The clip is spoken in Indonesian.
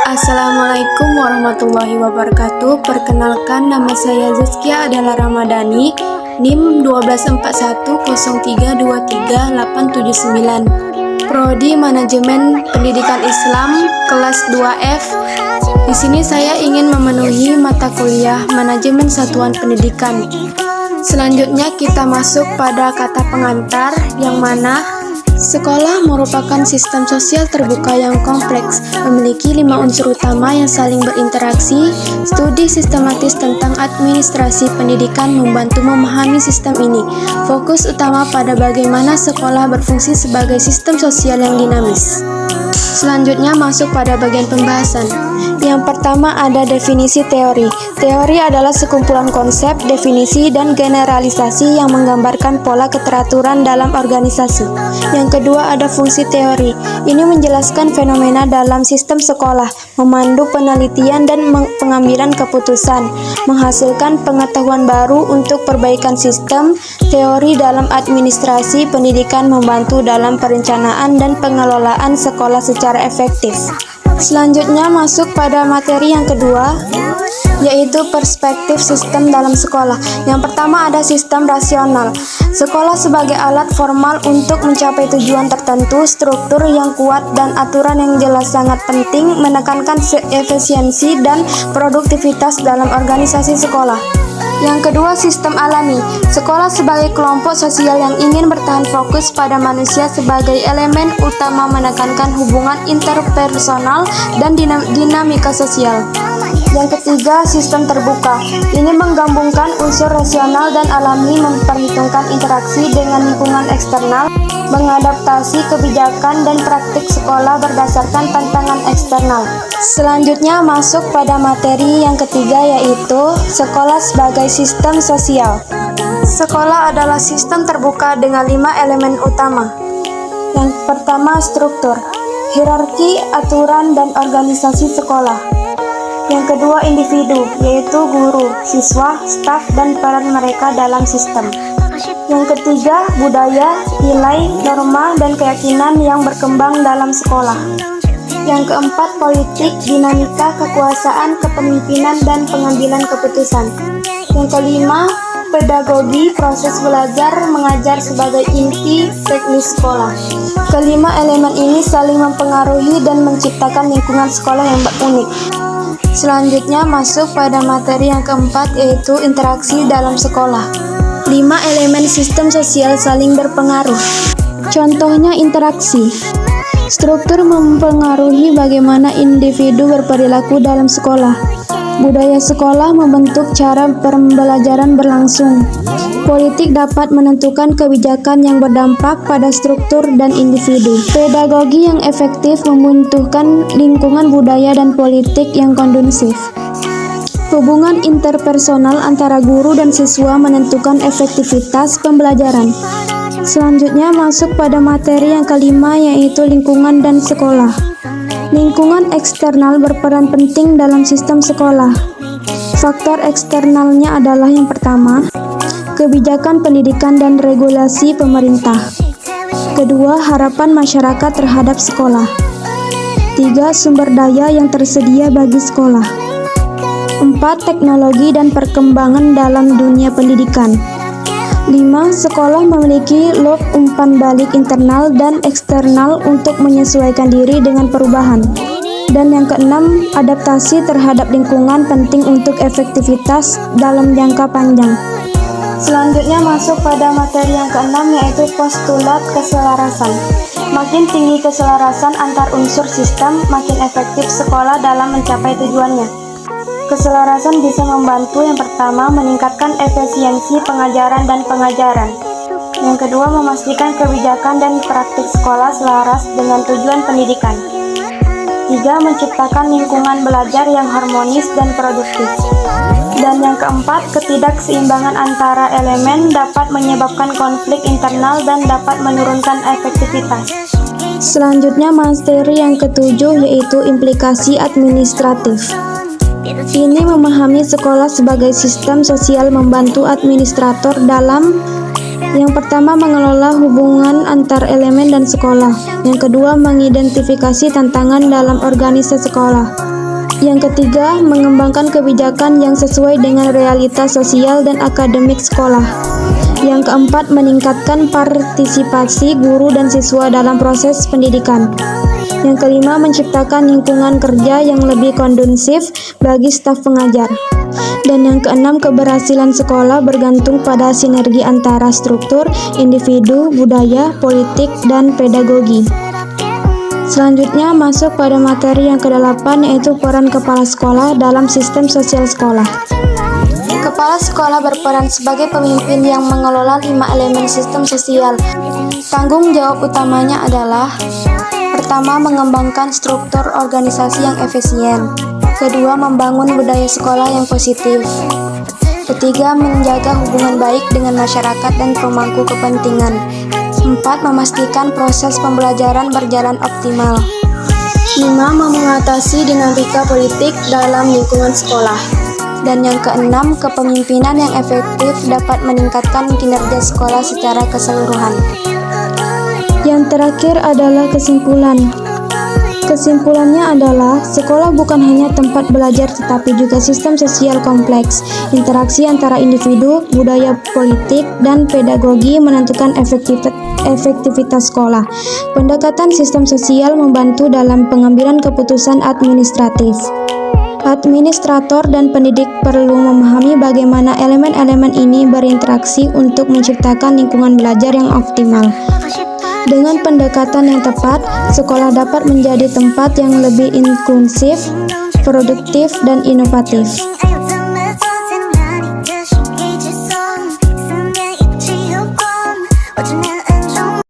Assalamualaikum warahmatullahi wabarakatuh. Perkenalkan, nama saya Zaskia adalah Ramadhani, NIM 12103233879. Prodi Manajemen Pendidikan Islam kelas 2F. Di sini saya ingin memenuhi mata kuliah Manajemen Satuan Pendidikan. Selanjutnya kita masuk pada kata pengantar, yang mana sekolah merupakan sistem sosial terbuka yang kompleks, memiliki 5 unsur utama yang saling berinteraksi. Studi sistematis tentang administrasi pendidikan membantu memahami sistem ini. Fokus utama pada bagaimana sekolah berfungsi sebagai sistem sosial yang dinamis. Selanjutnya masuk pada bagian pembahasan. Yang pertama ada definisi teori. Teori adalah sekumpulan konsep, definisi, dan generalisasi yang menggambarkan pola keteraturan dalam organisasi. Yang kedua ada fungsi teori. Ini menjelaskan fenomena dalam sistem sekolah, memandu penelitian dan pengambilan keputusan, menghasilkan pengetahuan baru untuk perbaikan sistem. Teori dalam administrasi pendidikan membantu dalam perencanaan dan pengelolaan sekolah secara efektif. Selanjutnya masuk pada materi yang kedua, yaitu perspektif sistem dalam sekolah. Yang pertama ada sistem rasional. Sekolah sebagai alat formal untuk mencapai tujuan tertentu, struktur yang kuat dan aturan yang jelas sangat penting, menekankan efisiensi dan produktivitas dalam organisasi sekolah. Yang kedua, sistem alami. Sekolah sebagai kelompok sosial yang ingin bertahan fokus pada manusia sebagai elemen utama, menekankan hubungan interpersonal dan dinamika sosial. Yang ketiga, sistem terbuka. Ini menggabungkan unsur rasional dan alami, memperhitungkan interaksi dengan lingkungan eksternal, mengadaptasi kebijakan dan praktik sekolah berdasarkan tantangan eksternal. Selanjutnya masuk pada materi yang ketiga, yaitu sekolah sebagai sistem sosial. Sekolah adalah sistem terbuka dengan 5 elemen utama. Yang pertama, struktur, hierarki, aturan, dan organisasi sekolah. Yang kedua, individu, yaitu guru, siswa, staf, dan peran mereka dalam sistem. Yang ketiga, budaya, nilai, norma, dan keyakinan yang berkembang dalam sekolah. Yang keempat, politik, dinamika, kekuasaan, kepemimpinan, dan pengambilan keputusan. Yang kelima, pedagogi, proses belajar mengajar sebagai inti teknis sekolah. Kelima elemen ini saling mempengaruhi dan menciptakan lingkungan sekolah yang unik. Selanjutnya masuk pada materi yang keempat, yaitu interaksi dalam sekolah. 5 elemen sistem sosial saling berpengaruh. Contohnya interaksi. Struktur mempengaruhi bagaimana individu berperilaku dalam sekolah. Budaya sekolah membentuk cara pembelajaran berlangsung. Politik dapat menentukan kebijakan yang berdampak pada struktur dan individu. Pedagogi yang efektif membutuhkan lingkungan budaya dan politik yang kondusif. Hubungan interpersonal antara guru dan siswa menentukan efektivitas pembelajaran. Selanjutnya masuk pada materi yang kelima, yaitu lingkungan dan sekolah. Lingkungan eksternal berperan penting dalam sistem sekolah. Faktor eksternalnya adalah yang pertama, kebijakan pendidikan dan regulasi pemerintah. Kedua, harapan masyarakat terhadap sekolah. 3, sumber daya yang tersedia bagi sekolah. 4, teknologi dan perkembangan dalam dunia pendidikan. 5, sekolah memiliki loop umpan balik internal dan eksternal untuk menyesuaikan diri dengan perubahan. Dan yang keenam, adaptasi terhadap lingkungan penting untuk efektivitas dalam jangka panjang. Selanjutnya masuk pada materi yang keenam, yaitu postulat keselarasan. Makin tinggi keselarasan antar unsur sistem, makin efektif sekolah dalam mencapai tujuannya. Keselarasan bisa membantu, yang pertama, meningkatkan efisiensi pengajaran dan pengajaran. Yang kedua, memastikan kebijakan dan praktik sekolah selaras dengan tujuan pendidikan. 3, menciptakan lingkungan belajar yang harmonis dan produktif. Dan yang keempat, ketidakseimbangan antara elemen dapat menyebabkan konflik internal dan dapat menurunkan efektivitas. Selanjutnya materi yang ketujuh, yaitu implikasi administratif. Ini memahami sekolah sebagai sistem sosial, membantu administrator dalam yang pertama mengelola hubungan antar elemen dan sekolah. Yang kedua mengidentifikasi tantangan dalam organisasi sekolah. Yang ketiga, mengembangkan kebijakan yang sesuai dengan realitas sosial dan akademik sekolah. Yang keempat, meningkatkan partisipasi guru dan siswa dalam proses pendidikan. Yang kelima, menciptakan lingkungan kerja yang lebih kondusif bagi staf pengajar. Dan yang keenam, keberhasilan sekolah bergantung pada sinergi antara struktur, individu, budaya, politik, dan pedagogi. Selanjutnya masuk pada materi yang ke-8, yaitu peran kepala sekolah dalam sistem sosial sekolah. Kepala sekolah berperan sebagai pemimpin yang mengelola 5 elemen sistem sosial. Tanggung jawab utamanya adalah: pertama, mengembangkan struktur organisasi yang efisien. Kedua, membangun budaya sekolah yang positif. Ketiga, menjaga hubungan baik dengan masyarakat dan pemangku kepentingan. 4. Memastikan proses pembelajaran berjalan optimal. 5. Mengatasi dinamika politik dalam lingkungan sekolah. Dan yang keenam, kepemimpinan yang efektif dapat meningkatkan kinerja sekolah secara keseluruhan. Yang terakhir adalah kesimpulan. Kesimpulannya adalah, sekolah bukan hanya tempat belajar tetapi juga sistem sosial kompleks. Interaksi antara individu, budaya politik, dan pedagogi menentukan efektivitas sekolah. Pendekatan sistem sosial membantu dalam pengambilan keputusan administratif. Administrator dan pendidik perlu memahami bagaimana elemen-elemen ini berinteraksi untuk menciptakan lingkungan belajar yang optimal. Dengan pendekatan yang tepat, sekolah dapat menjadi tempat yang lebih inklusif, produktif, dan inovatif.